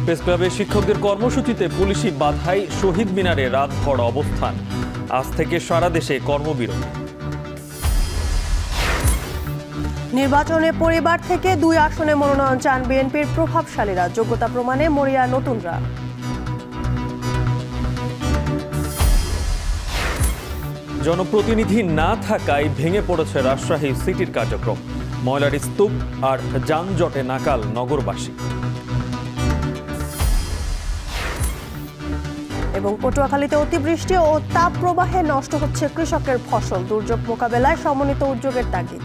Press ক্লাবে শিক্ষকদের কর্মসূচিতে পুলিশি বাধায় শহীদ মিনারে রাতভর অবস্থান। আজ থেকে সারা দেশে কর্মবিরতি। নির্বাচনে পরিবার থেকে 2 আসনে মনোনয়ন চান বিএনপির প্রভাবশালীরা। যোগ্যতা প্রমাণে মরিয়া নতুনরা। জনপ্রতিনিধি না থাকায় ভেঙে পড়েছে রাজশাহী সিটির কার্যক্রম। ময়লার স্তূপ আর যানজটে নাকাল নগরবাসী। এবং পটুয়াখালীতে অতিবৃষ্টি ও তাপ প্রবাহে নষ্ট হচ্ছে কৃষকের ফসল। দুর্যোগ মোকাবেলায় সমন্বিত উদ্যোগের তাগিদ।